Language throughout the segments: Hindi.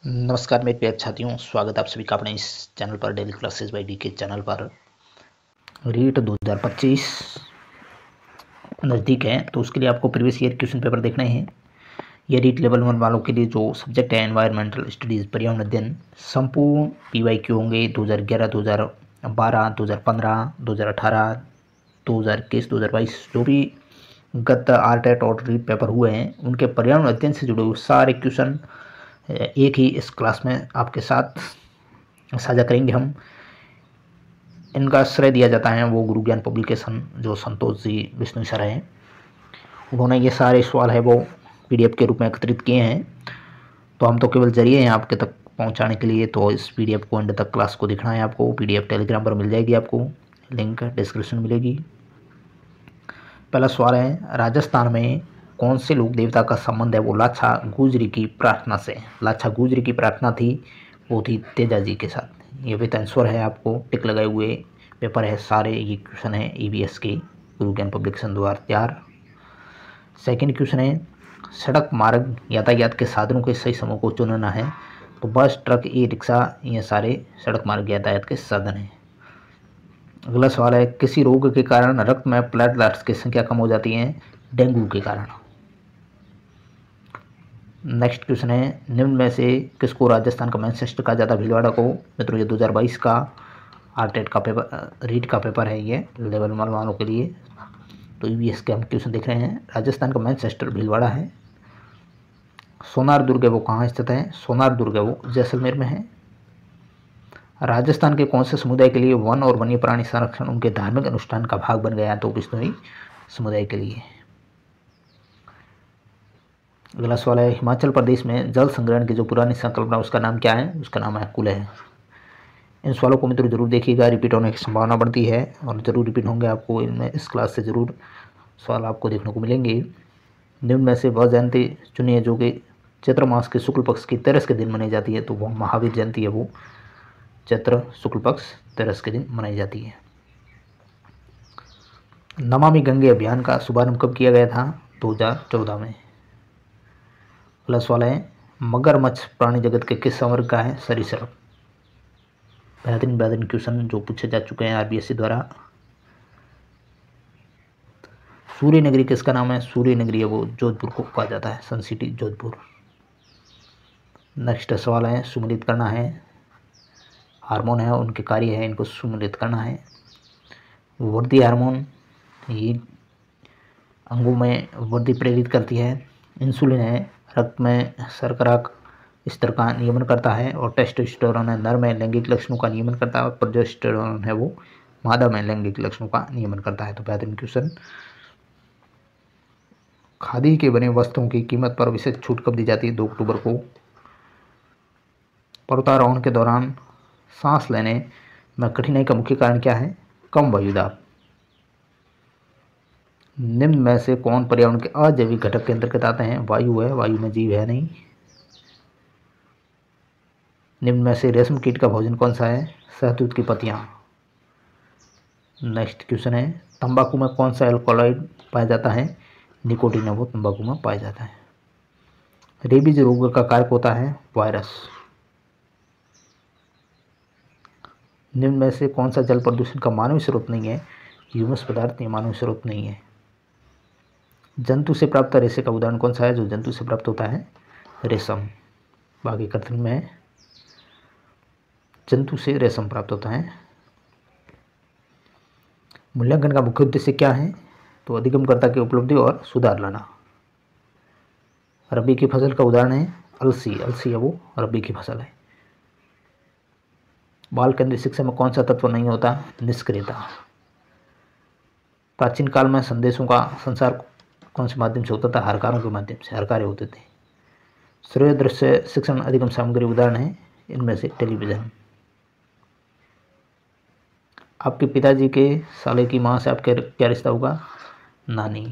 नमस्कार मेरे प्यारे छात्रियों, स्वागत आप सभी का अपने इस चैनल पर डेली क्लासेस बाय डी के चैनल पर। रीट 2025 नज़दीक है तो उसके लिए आपको प्रीवियस ईयर क्वेश्चन पेपर देखने हैं। ये रीट लेवल 1 वालों के लिए जो सब्जेक्ट है एनवायरमेंटल स्टडीज़ पर्यावरण अध्ययन, संपूर्ण PYQ होंगे 2011, 2012, 2015, 2018, 2021, 2022 जो भी गत आरटेट और रीट पेपर हुए हैं उनके पर्यावरण अध्ययन से जुड़े हुए सारे क्वेश्चन एक ही इस क्लास में आपके साथ साझा करेंगे हम। इनका श्रेय दिया जाता है वो गुरु ज्ञान पब्लिकेशन जो संतोष जी विष्णु सर हैं, उन्होंने ये सारे सवाल है वो PDF के रूप में एकत्रित किए हैं। तो हम तो केवल जरिए हैं आपके तक पहुंचाने के लिए। तो इस PDF को एंड तक क्लास को दिखना है आपको। PDF टेलीग्राम पर मिल जाएगी, आपको लिंक डिस्क्रिप्शन मिलेगी। पहला सवाल है, राजस्थान में कौन से लोक देवता का संबंध है वो लाछा गुजरी की प्रार्थना से। लाछा गुजरी की प्रार्थना थी वो थी तेजा जी के साथ। ये विथ आंसर है, आपको टिक लगाए हुए पेपर है सारे। ये क्वेश्चन है EVS के गुरु ज्ञान पब्लिकेशन द्वारा तैयार। सेकंड क्वेश्चन है, सड़क मार्ग यातायात के साधनों के सही समूह को चुनना है। तो बस, ट्रक, ई रिक्शा, ये सारे सड़क मार्ग यातायात के साधन हैं। अगला सवाल है, किसी रोग के कारण रक्त में प्लेटलेट्स की संख्या कम हो जाती है। डेंगू के कारण। नेक्स्ट क्वेश्चन है, निम्न में से किसको राजस्थान का मैनचेस्टर कहा जाता है। भीलवाड़ा को। मित्रों ये 2022 का आरटेट का पेपर, रीट का पेपर है ये लेवल 1 वालों के लिए। तो EVS के हम क्वेश्चन देख रहे हैं। राजस्थान का मैनचेस्टर भीलवाड़ा है। सोनार दुर्ग है वो कहाँ स्थित है। सोनार दुर्ग है वो जैसलमेर में है। राजस्थान के कौन से समुदाय के लिए वन और वन्य प्राणी संरक्षण उनके धार्मिक अनुष्ठान का भाग बन गया। तो बिश्नोई समुदाय के लिए। अगला सवाल है, हिमाचल प्रदेश में जल संग्रहण की जो पुरानी संकल्पना उसका नाम क्या है। उसका नाम है कुलह। इन सवालों को मित्रों जरूर देखिएगा, रिपीट होने की संभावना बढ़ती है और जरूर रिपीट होंगे आपको इनमें। इस क्लास से जरूर सवाल आपको देखने को मिलेंगे। निम्न में से वह जयंती चुनिए जो कि चैत्र मास के शुक्ल पक्ष की 13 के दिन मनाई जाती है। तो वो महावीर जयंती है वो चैत्र शुक्ल पक्ष 13 के दिन मनाई जाती है। नमामि गंगे अभियान का शुभारंभ कब किया गया था। 2014 में। अगला सवाल है, मगरमच्छ प्राणी जगत के किस संवर्ग का है। सरीसृप। बेहतरीन क्वेश्चन जो पूछे जा चुके हैं RBSE द्वारा। सूर्य नगरी किसका नाम है। सूर्य नगरी है वो जोधपुर को कहा जाता है, सन सिटी जोधपुर। नेक्स्ट सवाल है, सुमिलित करना है। हार्मोन है उनके कार्य है इनको सुमिलित करना है। वृद्धि हार्मोन ये अंगों में वृद्धि प्रेरित करती है। इंसुलिन है रक्त में शर्करा स्तर का नियमन करता है। और टेस्टोस्टेरोन है नर में लैंगिक लक्षणों का नियमन करता है। और प्रोजेस्टेरोन है वो मादा में लैंगिक लक्षणों का नियमन करता है। तो बेहतरीन क्वेश्चन। खादी के बने वस्त्रों की कीमत पर विशेष छूट कब दी जाती है। 2 अक्टूबर को। पर्वतारोहण के दौरान सांस लेने में कठिनाई का मुख्य कारण क्या है। कम वायुदाब। निम्न में से कौन पर्यावरण के अजैविक घटक के अंतर्गत आते हैं। वायु है, वायु में जीव है नहीं। निम्न में से रेशम कीट का भोजन कौन सा है। शहतूत की पत्तियां। नेक्स्ट क्वेश्चन है, तंबाकू में कौन सा एल्कोलॉइड पाया जाता है। निकोटीन है वो तंबाकू में पाया जाता है। रेबीज रोग का कारक होता है वायरस। निम्न में से कौन सा जल प्रदूषण का मानवीय स्रोत नहीं है। ह्यूमस पदार्थ ये मानवीय स्रोत नहीं है। जंतु से प्राप्त रेशे का उदाहरण कौन सा है। जो जंतु से प्राप्त होता है रेशम। बाकी कथन में जंतु से रेशम प्राप्त होता है। मूल्यांकन का मुख्य उद्देश्य क्या है। तो अधिगमकर्ता की उपलब्धि और सुधार लाना। रबी की फसल का उदाहरण है अलसी। अलसी है वो रबी की फसल है। बाल केंद्रित शिक्षा में कौन सा तत्व नहीं होता। निष्क्रियता। प्राचीन काल में संदेशों का संसार कौन से माध्यम से होता था। हरकारों के माध्यम से, हरकारे होते थे। श्रेय दृश्य शिक्षण अधिगम सामग्री उदाहरण है इनमें से टेलीविजन। आपके पिताजी के साले की माँ से आपके क्या रिश्ता होगा। नानी।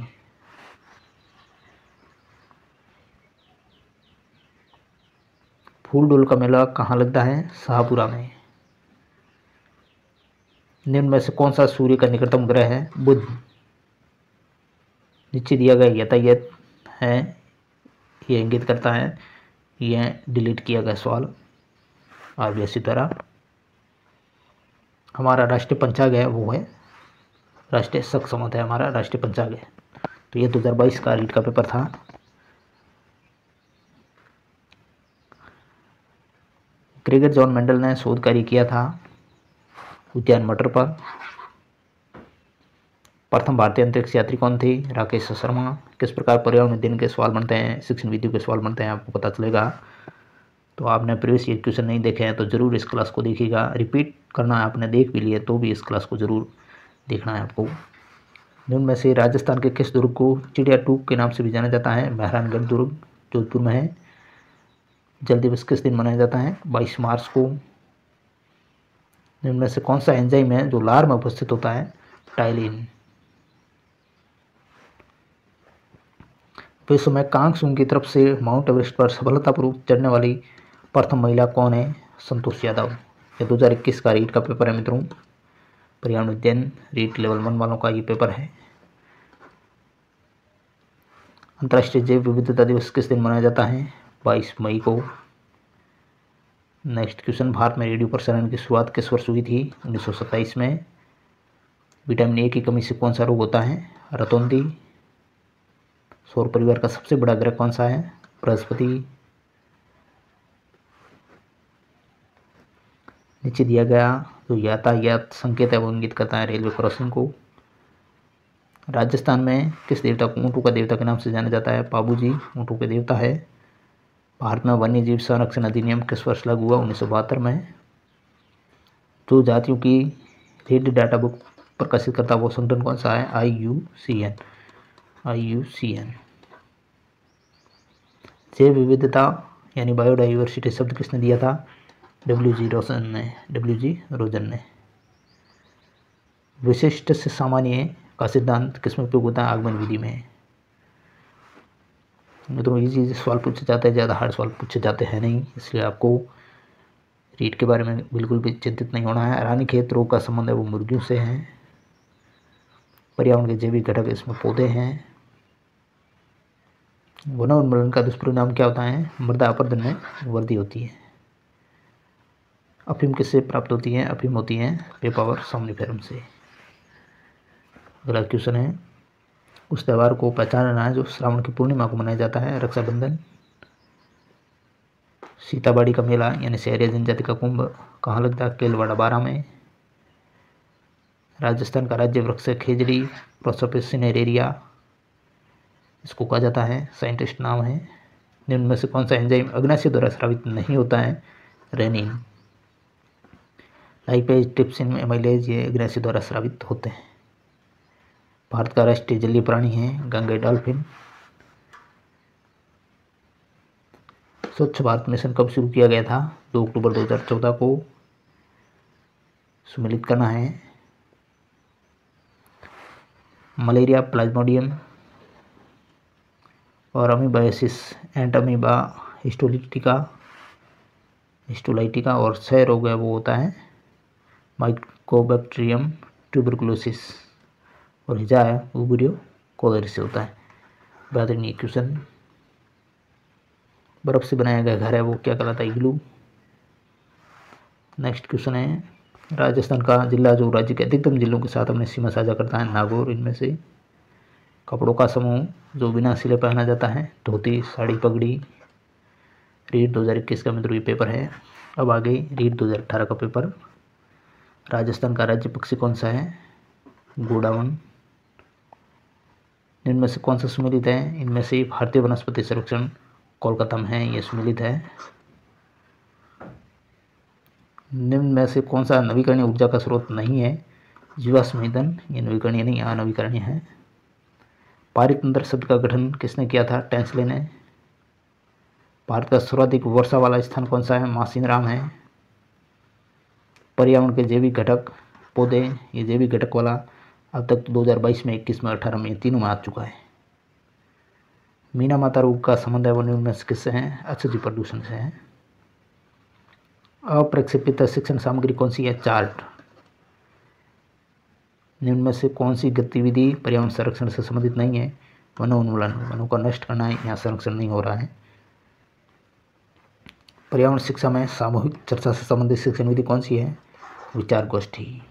फूल डोल का मेला कहाँ लगता है। शाहपुरा में। निम्न में से कौन सा सूर्य का निकटतम ग्रह है। बुध। नीचे दिया गया यातायात है ये इंगित करता है यह डिलीट किया गया सवाल आरबीएससी द्वारा। हमारा राष्ट्रीय पंचांग है वो है राष्ट्रीय शक संवत है हमारा राष्ट्रीय पंचांग है। तो ये 2022 का रीट का पेपर था। ग्रेगर जॉन मेंडल ने शोध कार्य किया था उद्यान मटर पर। प्रथम भारतीय अंतरिक्ष यात्री कौन थे? राकेश शर्मा। किस प्रकार पर्यावरण अध्ययन के सवाल बनते हैं? शिक्षण विधियों के सवाल बनते हैं, आपको पता चलेगा। तो आपने प्रीवियस ईयर क्वेश्चन नहीं देखे हैं तो जरूर इस क्लास को देखिएगा। रिपीट करना है, आपने देख भी लिए तो भी इस क्लास को जरूर देखना है आपको। निम्न में से राजस्थान के किस दुर्ग को चिड़िया टूक के नाम से भी जाना जाता है? मेहरानगढ़ दुर्ग जोधपुर में है। जल दिवस किस दिन मनाया जाता है? 22 मार्च को। निम्न में से कौन सा एंजाइम है जो लार में उपस्थित होता है? टाइलिन। विश्व में कांगसुंग की तरफ से माउंट एवरेस्ट पर सफलतापूर्वक चढ़ने वाली प्रथम महिला कौन है? संतोष यादव। ये 2021 का रीट का पेपर है मित्रों। पर्यावरण अध्ययन रीट लेवल 1 वालों का ये पेपर है। अंतर्राष्ट्रीय जैव विविधता दिवस किस दिन मनाया जाता है? 22 मई को। नेक्स्ट क्वेश्चन, भारत में रेडियो प्रसारण की शुरुआत किस वर्ष हुई थी? 1927 में। विटामिन ए की कमी से कौन सा रोग होता है? रतौंधी। सौर परिवार का सबसे बड़ा ग्रह कौन सा है? बृहस्पति। नीचे दिया गया जो यातायात संकेत है वो इंगित करता है रेलवे क्रॉसिंग को। राजस्थान में किस देवता को ऊँटों का देवता के नाम से जाना जाता है? बाबूजी ऊँटों के देवता है। भारत में वन्य जीव संरक्षण अधिनियम किस वर्ष लागू हुआ? 1972 में। जो जातियों की रेड डाटा बुक प्रकाशित करता वो संगठन कौन सा है? IUCN। जैव विविधता यानी बायोडाइवर्सिटी शब्द किसने दिया था? WG रोजन ने। विशिष्ट से सामान्य का सिद्धांत किसमें उपयोग होता है? आगमन विधि में। मित्रों ये चीज़ सवाल पूछे जाते हैं, ज़्यादा हार्ड सवाल पूछे जाते हैं नहीं, इसलिए आपको रीट के बारे में बिल्कुल भी चिंतित नहीं होना है। रानीखेत रोग का संबंध है वो मुर्गियों से है। पर्यावरण के जैविक घटक इसमें पौधे हैं। वनोन्मूलन का दुष्परिणाम क्या होता है? मृदा अपरदन में वृद्धि होती है। अफीम किससे प्राप्त होती है? अफीम होती है पेपावर सोम्निफेरम से। अगला क्वेश्चन है, उस त्यौहार को पहचानना है जो श्रावण की पूर्णिमा को मनाया जाता है? रक्षाबंधन। सीताबाड़ी का मेला यानी शहरी जनजाति का कुंभ कहाँ लगता है? केलवाड़ा 12 में। राजस्थान का राज्य वृक्ष है खेजड़ी प्रोसोपिस सिनेरेरिया, इसको कहा जाता है, साइंटिस्ट नाम है। निम्न में से कौन सा एंजाइम अग्नाशय द्वारा स्रावित नहीं होता है? रेनिन। लाइपेज ट्रिप्सिन एमाइलेज ये अग्नाशय द्वारा स्रावित होते हैं। भारत का राष्ट्रीय जलीय प्राणी है गंगा डॉल्फिन। स्वच्छ भारत मिशन कब शुरू किया गया था? 2 अक्टूबर 2014 को। सुमेलित करना है। मलेरिया प्लाज्मोडियम और अमीबायोसिस एंड अमीबा हिस्टोलाइटिका और क्षय रोग है वो होता है माइकोबैक्टीरियम ट्यूबरकुलोसिस और हिजा है उबरियो कोलेरी से होता है। बेहतरीन क्वेश्चन। बर्फ से बनाया गया घर है वो क्या कहलाता है? इग्लू। नेक्स्ट क्वेश्चन है, राजस्थान का जिला जो राज्य के अधिकतम जिलों के साथ अपनी सीमा साझा करता है? नागौर। इनमें से कपड़ों का समूह जो बिना सिले पहना जाता है? धोती, साड़ी, पगड़ी। रीट 2021 का मित्रों ये पेपर है। अब आगे रीट 2018 का पेपर। राजस्थान का राज्य पक्षी कौन सा है? गोडावन। इनमें से कौन सा सुमेलित है? इनमें से भारतीय वनस्पति संरक्षण कोलकाता में है, ये सुमेलित है। निम्न में से कौन सा नवीकरणीय ऊर्जा का स्रोत नहीं है? जीवाश्म ईंधन, ये नवीकरणीय नहीं, अनवीकरणीय है। पारितंत्र शब्द का गठन किसने किया था? टेंसले ने। भारत का सर्वाधिक वर्षा वाला स्थान कौन सा है? मासिनराम है। पर्यावरण के जैविक घटक पौधे, ये जैविक घटक वाला अब तक 2022 में 21 में 18 में तीनों में आ चुका है। मीना माता रोग का संबंध है वो निम्न में किससे है? अत्यधिक प्रदूषण से है। अप्रक्षेपित शिक्षण सामग्री कौन सी है? चार्ट। निम्न में से कौन सी गतिविधि पर्यावरण संरक्षण से संबंधित नहीं है? वनोन्मूलन, वनों का नष्ट करना है, यहाँ संरक्षण नहीं हो रहा है। पर्यावरण शिक्षा में सामूहिक चर्चा से संबंधित शिक्षण विधि कौन सी है? विचार गोष्ठी।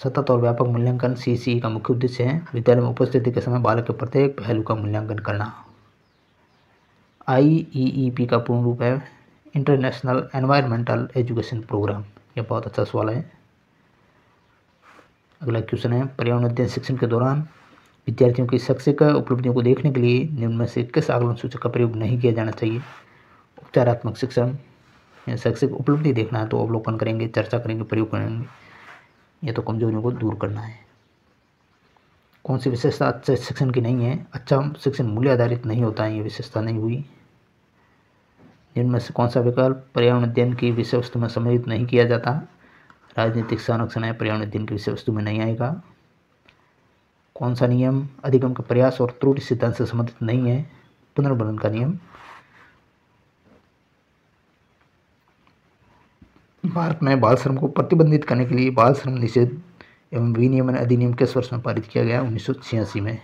सतत और व्यापक मूल्यांकन CCE का मुख्य उद्देश्य है विद्यालय में उपस्थिति के समय बालक के प्रत्येक पहलू का मूल्यांकन करना। IEEP का पूर्ण रूप है इंटरनेशनल एनवायरमेंटल एजुकेशन प्रोग्राम। यह बहुत अच्छा सवाल है। अगला क्वेश्चन है, पर्यावरण अध्ययन शिक्षण के दौरान विद्यार्थियों की शैक्षिक उपलब्धियों को देखने के लिए निम्न में से किस आकलन सूचक का प्रयोग नहीं किया जाना चाहिए? उपचारात्मक शिक्षण। शैक्षिक उपलब्धि देखना है तो अवलोकन करेंगे, चर्चा करेंगे, प्रयोग करेंगे। ये तो कमजोरियों को दूर करना है। कौन सी विशेषता अच्छे शिक्षण की नहीं है? अच्छा शिक्षण मूल्य आधारित नहीं होता है, ये विशेषता नहीं हुई। जिनमें से कौन सा विकल्प पर्यावरण अध्ययन की विषय वस्तु में सम्मिलित नहीं किया जाता? राजनीतिक संरक्षण है, पर्यावरण अध्ययन की विषय वस्तु में नहीं आएगा। कौन सा नियम अधिगम के प्रयास और त्रुटि सिद्धांत से संबंधित नहीं है? पुनर्बलन का नियम। भारत में बाल श्रम को प्रतिबंधित करने के लिए बाल श्रम निषेध एवं विनियमन अधिनियम किस वर्ष में पारित किया गया? 1986 में।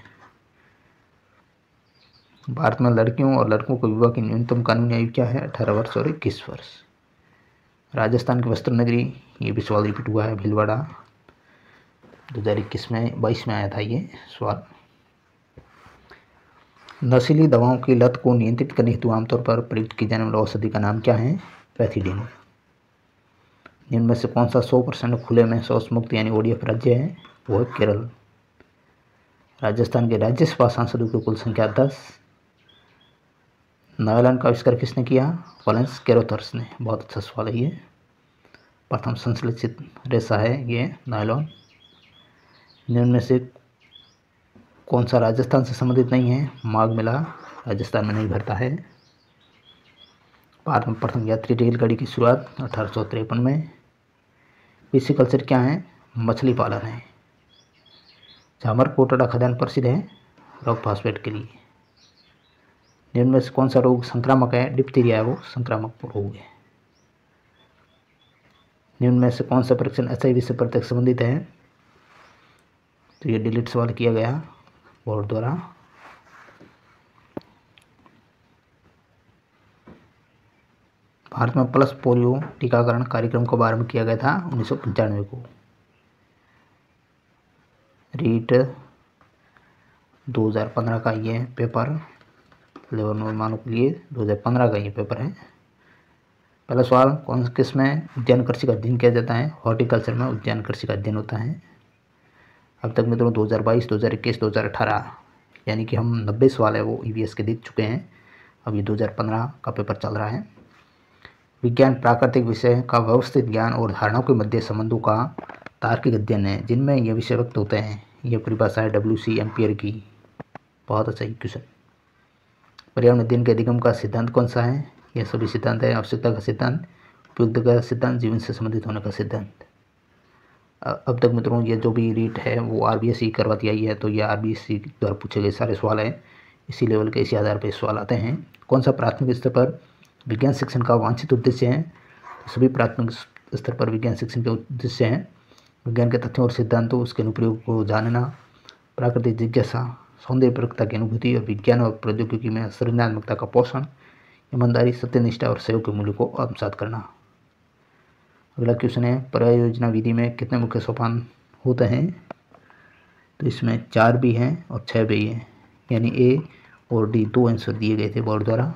भारत में लड़कियों और लड़कों को विवाह की न्यूनतम कानूनी आयु क्या है? 18 वर्ष और 21 वर्ष। राजस्थान की वस्त्र नगरी, ये भी सवाल रिपीट हुआ है, भीलवाड़ा। 2022 में आया था ये सवाल। नशीली दवाओं की लत को नियंत्रित करने हेतु आमतौर पर प्रयुक्त की जाने वाली औषधि का नाम क्या है? पैथिडीन। जिनमें से कौन सा 100% खुले में शौच मुक्त यानी ODF राज्य है? वो है केरल। राजस्थान के राज्यसभा सांसदों की कुल संख्या 10। नायलॉन का आविष्कार किसने किया? वॉलेंस कैरोथर्स ने। बहुत अच्छा सवाल है ये। प्रथम संश्लेषित रेशा है ये नायलॉन। जिनमें से कौन सा राजस्थान से संबंधित नहीं है? माघ मेला राजस्थान में नहीं भरता है। भारत में प्रथम यात्री रेलगाड़ी की शुरुआत 1853 में। पिसिकल्चर क्या है? मछली पालन है। झामर कोटड़ा खदान प्रसिद्ध है रॉक फास्फेट के लिए। जिनमें से कौन सा रोग संक्रामक है? डिप्थीरिया है वो संक्रामक रोग है। जिनमें से कौन सा परीक्षण HIV से प्रत्यक्ष संबंधित है? तो ये डिलीट सवाल किया गया बोर्ड द्वारा। भारत में पल्स पोलियो टीकाकरण कार्यक्रम कब आरंभ किया गया था? 1995 को। रीट 2015 का ये पेपर, लेवल नॉर्मल के लिए 2015 का ये पेपर है। पहला सवाल, कौन किस में उद्यान कृषि का अध्ययन किया जाता है? हॉर्टिकल्चर में उद्यान कृषि का अध्ययन होता है। अब तक मित्रों 2022, 2021, 2018 यानी कि हम 90 सवाल है वो EVS के देख चुके हैं। अब ये 2015 का पेपर चल रहा है। विज्ञान प्राकृतिक विषय का व्यवस्थित ज्ञान और धारणाओं के मध्य संबंधों का तार्किक अध्ययन है जिनमें ये विषय व्यक्त होते हैं। यह परिभाषा है WC एम्पियर की। बहुत अच्छा क्वेश्चन। पर्यावरण अध्ययन के अधिगम का सिद्धांत कौन सा है? यह सभी सिद्धांत है। आवश्यकता का सिद्धांत, उपयुक्तता का सिद्धांत, जीवन से संबंधित होने का सिद्धांत। अब तक मित्रों ये जो भी रीट है वो RBSE करवाती आई है, तो ये RBSE द्वारा पूछे गए सारे सवाल हैं। इसी लेवल के इसी आधार पर सवाल आते हैं। कौन सा प्राथमिक स्तर पर विज्ञान शिक्षण का वांछित उद्देश्य है? सभी प्राथमिक स्तर पर विज्ञान शिक्षण के उद्देश्य हैं विज्ञान के तथ्यों और सिद्धांतों, उसके अनुप्रयोग को जानना, प्राकृतिक जिज्ञासा, सौंदर्य प्रकृति की अनुभूति और विज्ञान और प्रौद्योगिकी में सृजनात्मकता का पोषण, ईमानदारी, सत्यनिष्ठा और सहयोग के मूल्य को आत्मसात करना। अगला क्वेश्चन है, परियोजना विधि में कितने मुख्य सोपान होते हैं? तो इसमें 4 भी हैं और 6 भी हैं, यानी A और D 2 आंसर दिए गए थे बोर्ड द्वारा।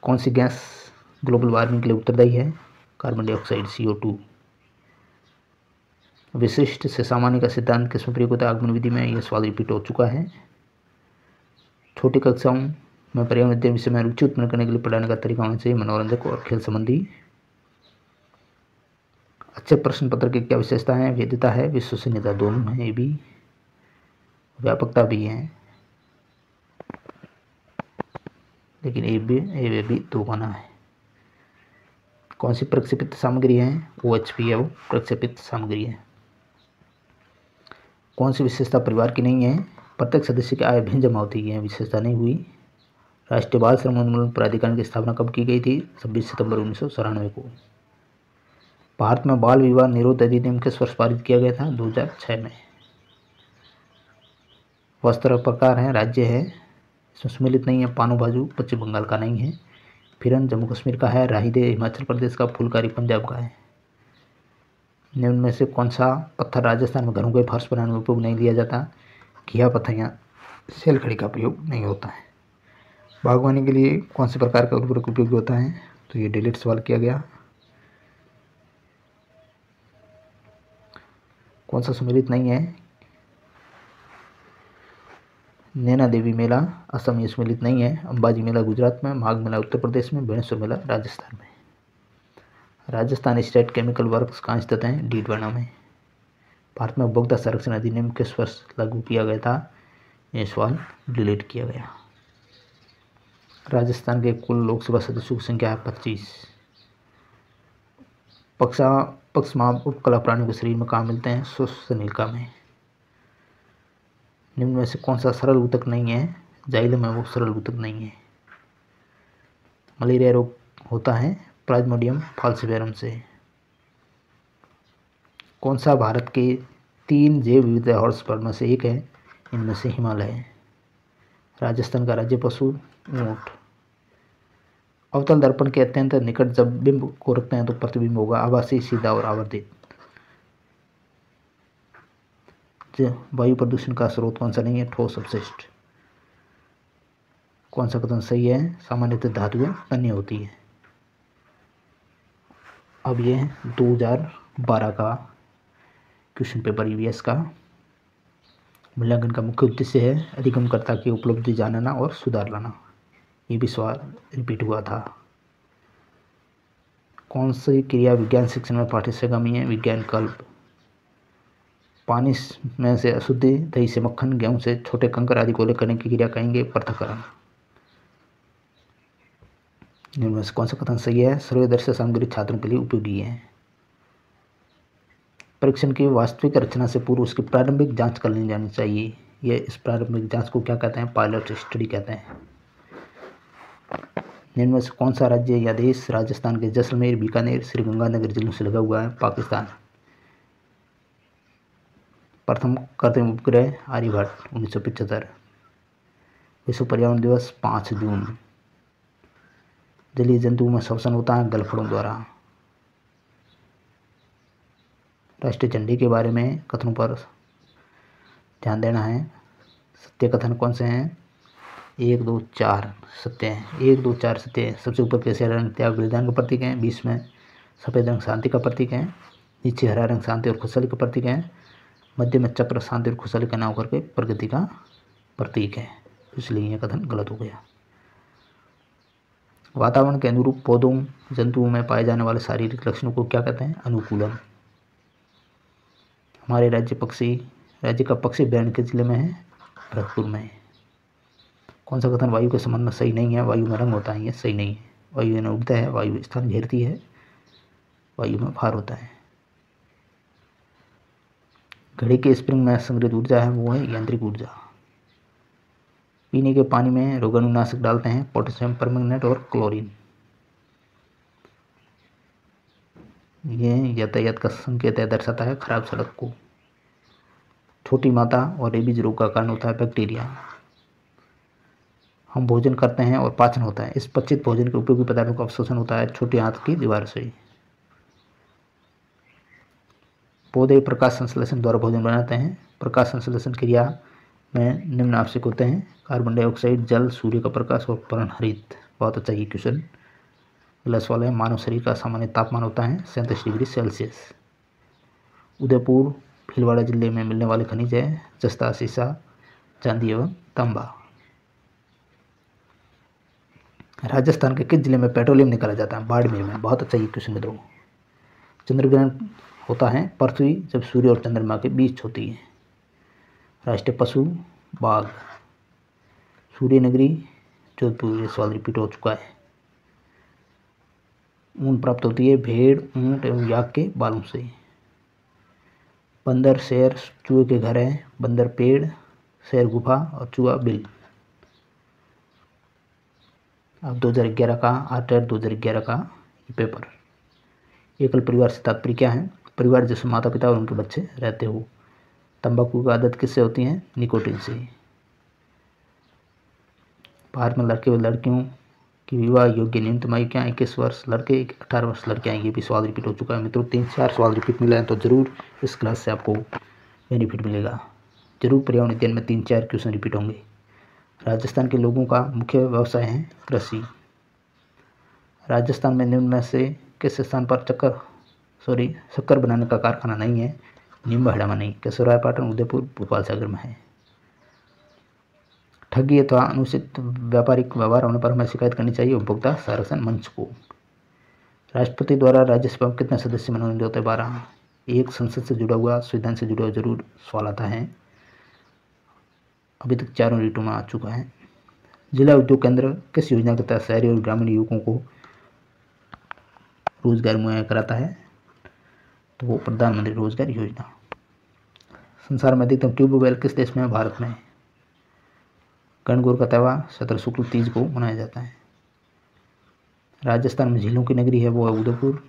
कौन सी गैस ग्लोबल वार्मिंग के लिए उत्तरदायी है? Carbon dioxide CO2। विशिष्ट से सामान्य का सिद्धांत किसमें प्रयोग होता है? आगमन विधि में। यह सवाल रिपीट हो चुका है। छोटी कक्षाओं में पर्यावरण अध्ययन विषय में रुचि उत्पन्न करने के लिए पढ़ाने का तरीका होना चाहिए मनोरंजक और खेल संबंधी। अच्छे प्रश्न पत्र की क्या विशेषता है? वैधता है, विश्वसनीयता दोनों है, ये भी व्यापकता भी है, लेकिन ए भी 2 गाना है। कौन सी प्रक्षेपित सामग्री है? OHP है वो प्रक्षेपित सामग्री है। कौन सी विशेषता परिवार की नहीं है? प्रत्येक सदस्य की आय भिन्न जमा होती है, विशेषता नहीं हुई। राष्ट्रीय बाल श्रम उन्मूलन प्राधिकरण की स्थापना कब की गई थी? 26 सितंबर 1994 को। भारत में बाल विवाह निरोध अधिनियम किस वर्ष पारित किया गया था? 2006 में। वस्त्र प्रकार है, राज्य है, इसमें सम्मिलित नहीं है। पानो बाजू पश्चिम बंगाल का नहीं है। फिरन जम्मू कश्मीर का है। राहिदे हिमाचल प्रदेश का। फुलकारी पंजाब का है। निम्न में से कौन सा पत्थर राजस्थान में घरों के फर्श बनाने में उपयोग नहीं लिया जाता? घिया पत्थर या सेलखड़ी का उपयोग नहीं होता है। बागवानी के लिए कौन से प्रकार का उर्वरक उपयोगी होता है? तो ये डिलीट सवाल किया गया। कौन सा सम्मिलित नहीं है? नैना देवी मेला असम में सम्मिलित नहीं है। अंबाजी मेला गुजरात में। माघ मेला उत्तर प्रदेश में। बेणेश्वर मेला राजस्थान में। राजस्थान स्टेट केमिकल वर्क्स कहाँ स्थित हैं? डीडवाना में। भारत में उपभोक्ता संरक्षण अधिनियम किस वर्ष लागू किया गया था? ये सवाल डिलीट किया गया। राजस्थान के कुल लोकसभा सदस्यों की संख्या है 25। पक्षमाप उपकला प्राणियों के शरीर में कहाँ मिलते हैं? श्वसनिका में। निम्न में से कौन सा सरल ऊतक नहीं है? जाइलम है वो सरल ऊतक नहीं है। मलेरिया रोग होता है प्लाज्मोडियम फाल्सिफेरम से। कौन सा भारत के 3 जैव विविधता हॉटस्पॉट में से एक है? इनमें से हिमालय है। राजस्थान का राज्य पशु ऊंट। अवतल दर्पण के अत्यंत निकट जब बिंब को रखते हैं तो प्रतिबिंब होगा आभासी, सीधा और आवर्धित। वायु प्रदूषण का स्रोत कौन सा नहीं है? ठोस अपशिष्ट। कौन सा कथन सही है? सामान्यतः धातुएं तन्य होती है। अब ये 2012 का क्वेश्चन पेपर ईवीएस का मूल्यांकन का मुख्य उद्देश्य है अधिगमकर्ता की उपलब्धि जानना और सुधार लाना। ये भी सवाल रिपीट हुआ था। कौन सी क्रिया विज्ञान शिक्षण में पाठ्यक्रम है? विज्ञान कल्प। पानी में से अशुद्धि, दही से मक्खन, गेहूं से छोटे कंकर आदि को अलग करने की क्रिया कहेंगे पृथक्करण। इनमें से कौन सा कथन सही है? सर्वदर्शी सामग्री छात्रों के लिए उपयोगी है। परीक्षण की वास्तविक रचना से पूर्व उसकी प्रारंभिक जांच कर ली जानी चाहिए। यह इस प्रारंभिक जांच को क्या कहते हैं? पायलट स्टडी कहते हैं। इनमें से कौन सा राज्य या देश राजस्थान के जैसलमेर, बीकानेर, श्रीगंगानगर जिलों से लगा हुआ है? पाकिस्तान। प्रथम कृत्रिम उपग्रह आर्यभट्ट 1975। विश्व पर्यावरण दिवस 5 जून। जलीय जंतुओं में श्वसन होता है गलफड़ों द्वारा। राष्ट्रीय झंडे के बारे में कथनों पर ध्यान देना है। सत्य कथन कौन से हैं? 1, 2, 4 सत्य हैं। 1, 2, 4 सत्य है। सबसे ऊपर केसरिया रंग त्याग बलिदान का प्रतीक है। बीच में सफ़ेद रंग शांति का प्रतीक है। नीचे हरा रंग शांति और खुशहाली का प्रतीक है। मध्य में चक्र शांति और खुशहाली का नाम करके प्रगति का प्रतीक है। इसलिए यह कथन गलत हो गया। वातावरण के अनुरूप पौधों जंतुओं में पाए जाने वाले शारीरिक लक्षणों को क्या कहते हैं? अनुकूलन। हमारे राज्य का पक्षी अभ्यारण्य के जिले में है? भरतपुर में। कौन सा कथन वायु के संबंध में सही नहीं है? वायु में रंग होता है, ये सही नहीं है। वायु में उड़ता है, वायु स्थान घेरती है, वायु में भार होता है। घड़ी के स्प्रिंग में संग्रहित ऊर्जा है वो है यांत्रिक ऊर्जा। पीने के पानी में रोगाणुनाशक डालते हैं पोटेशियम परमैंगनेट और क्लोरीन। ये यातायात का संकेत है, दर्शाता है खराब सड़क को। छोटी माता और रेबीज रोग का कारण होता है बैक्टीरिया। हम भोजन करते हैं और पाचन होता है। इस पचित भोजन के उपयोगी पदार्थों का अवशोषण होता है छोटे हाथ की दीवार से। पौधे प्रकाश संश्लेषण द्वारा भोजन बनाते हैं। प्रकाश संश्लेषण क्रिया में निम्न आवश्यक होते हैं: कार्बन डाइऑक्साइड, जल, सूर्य का प्रकाश और पर्णहरित। बहुत अच्छा ये क्वेश्चन। अगला सवाल है, मानव शरीर का सामान्य तापमान होता है 37 डिग्री सेल्सियस। उदयपुर भीलवाड़ा जिले में मिलने वाले खनिज है जस्ता, सीसा, चांदी एवं तांबा। राजस्थान के किस जिले में पेट्रोलियम निकाला जाता है? बाड़मेर में। बहुत अच्छा ये क्वेश्चन मित्रों। चंद्रग्रहण होता है पृथ्वी जब सूर्य और चंद्रमा के बीच होती है। राष्ट्रीय पशु बाघ। सूर्य नगरी जोधपुर। ये सवाल रिपीट हो चुका है। ऊन प्राप्त होती है भेड़, ऊंट एवं याक के बालों से। बंदर शेर चूहे के घर है। बंदर पेड़, शेर गुफा और चूहा बिल। अब 2011 का आर्टर 2011 का ये पेपर। एकल परिवार से तात्पर्य क्या है? परिवार जिसमें माता पिता और उनके बच्चे रहते हो। तंबाकू की आदत किससे होती है? निकोटीन से। भारत में लड़के व लड़कियों की विवाह योग्य न्यूनतम आयु क्या है? 21 वर्ष लड़के, 18 वर्ष लड़कियाँ। ये भी सवाल रिपीट हो चुका है मित्रों, 3-4 सवाल रिपीट मिला है, तो ज़रूर इस क्लास से आपको बेनिफिट मिलेगा। जरूर पर्यावरण अध्ययन में 3-4 क्वेश्चन रिपीट होंगे। राजस्थान के लोगों का मुख्य व्यवसाय है कृषि। राजस्थान में निम्न में से किस स्थान पर शक्कर बनाने का कारखाना नहीं है? निम्बाहेड़ा में नहीं, केशवरायपाटन, उदयपुर, भोपाल सागर में है। ठगी अथवा अनुचित व्यापारिक व्यवहार होने पर हमें शिकायत करनी चाहिए उपभोक्ता संरक्षण मंच को। राष्ट्रपति द्वारा राज्यसभा में कितने सदस्य मनोनीत होते हैं? 12। एक संसद से जुड़ा हुआ, संविधान से जुड़ा हुआ जरूर सवाल आता है। अभी तक चारों रीटों में आ चुका है। जिला उद्योग केंद्र किस योजना के तहत शहरी और ग्रामीण युवकों को रोजगार मुहैया कराता है? तो वो प्रधानमंत्री रोजगार योजना। संसार में अधिकतम ट्यूबवेल किस देश में है? भारत में। गणगौर का त्यौहार चैत्र शुक्ल तीज को मनाया जाता है। राजस्थान में झीलों की नगरी है, वो है उदयपुर।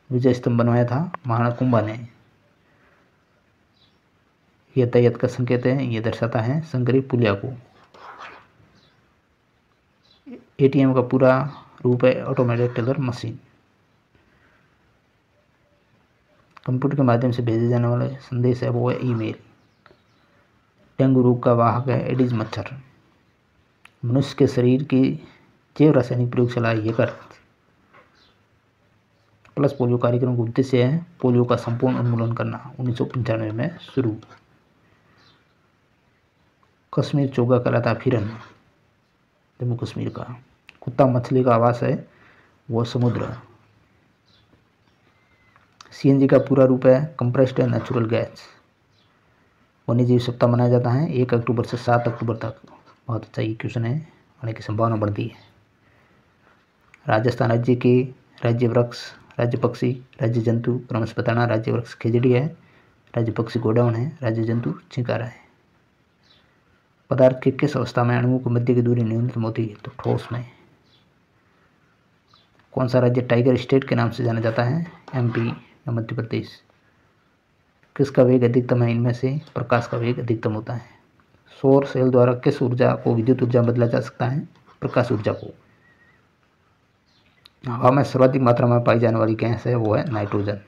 विजय स्तंभ बनवाया था महाराणा कुंभा ने। यह यातायात का संकेत है, यह दर्शाता है संकरी पुलिया को। एटीएम का पूरा रूप है ऑटोमेटेड टेलर मशीन। कंप्यूटर के माध्यम से भेजे जाने वाले संदेश है, वो है ईमेल। डेंगू रोग का वाहक है एडिस मच्छर। मनुष्य के शरीर की जैव रासायनिक प्रयोगशाला है यकृत। प्लस पोलियो कार्यक्रम का उद्देश्य है पोलियो का संपूर्ण उन्मूलन करना, 1995 में शुरू। कश्मीर चोगा कहलाता फिरन, जम्मू कश्मीर का। कुत्ता मछली का आवास है, वो समुद्र। सीएनजी का पूरा रूप है कंप्रेस्ड नेचुरल गैस। वन्यजीव सप्ताह मनाया जाता है 1 अक्टूबर से 7 अक्टूबर तक। बहुत अच्छा ये क्वेश्चन है, आने की संभावना बढ़ती है। राजस्थान राज्य के राज्य वृक्ष, राज्य पक्षी, राज्य जंतु क्रमश बताना। राज्य वृक्ष खिजड़ी है, राज्य पक्षी गोडाउन है, राज्य जंतु चिंकारा है। पदार्थ के किस अवस्था में अणुओं की मध्य की दूरी न्यूनतम होती है? तो ठोस में। कौन सा राज्य टाइगर स्टेट के नाम से जाना जाता है? एमपी या मध्य प्रदेश। किसका वेग अधिकतम है? इनमें से प्रकाश का वेग अधिकतम होता है। सौर सेल द्वारा किस ऊर्जा को विद्युत ऊर्जा बदला जा सकता है? प्रकाश ऊर्जा को। हवा में सर्वाधिक मात्रा में पाई जाने वाली गैस है, वो है नाइट्रोजन।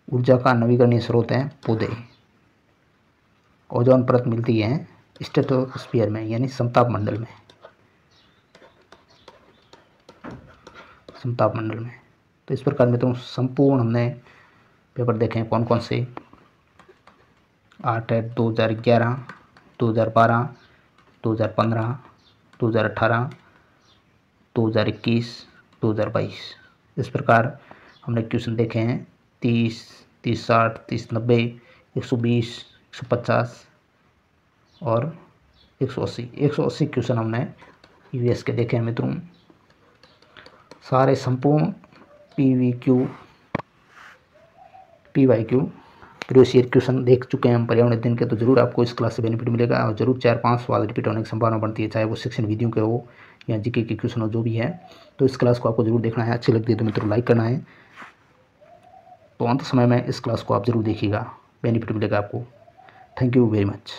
ऊर्जा का नवीकरणीय स्रोत है पौधे। ओजोन परत मिलती है स्ट्रेटोस्फीयर में, यानी समताप मंडल में। समताप मंडल में। तो इस प्रकार मित्रों संपूर्ण हमने पेपर देखे हैं। कौन कौन से? 8 है 2011, 2012, 2015, 2018, 2021, 2022। इस प्रकार हमने क्वेश्चन देखे हैं 30, 30, 60, 30, 90, 120, 150 और 180। 180 क्वेश्चन हमने यूएस के देखे हैं मित्रों। सारे संपूर्ण पीवाईक्यू प्रीवियस ईयर क्वेश्चन देख चुके हैं हम पर्यावरण अध्ययन के, तो जरूर आपको इस क्लास से बेनिफिट मिलेगा और जरूर 4-5 सवाल रिपीट होने की संभावना बनती है, चाहे वो सेक्शन वीडियो के हो या जीके के क्वेश्चन हो, जो भी है। तो इस क्लास को आपको जरूर देखना है। अच्छी लगती है तो मित्रों लाइक करना है। तो अंत समय में इस क्लास को आप जरूर देखिएगा, बेनिफिट मिलेगा आपको। Thank you very much.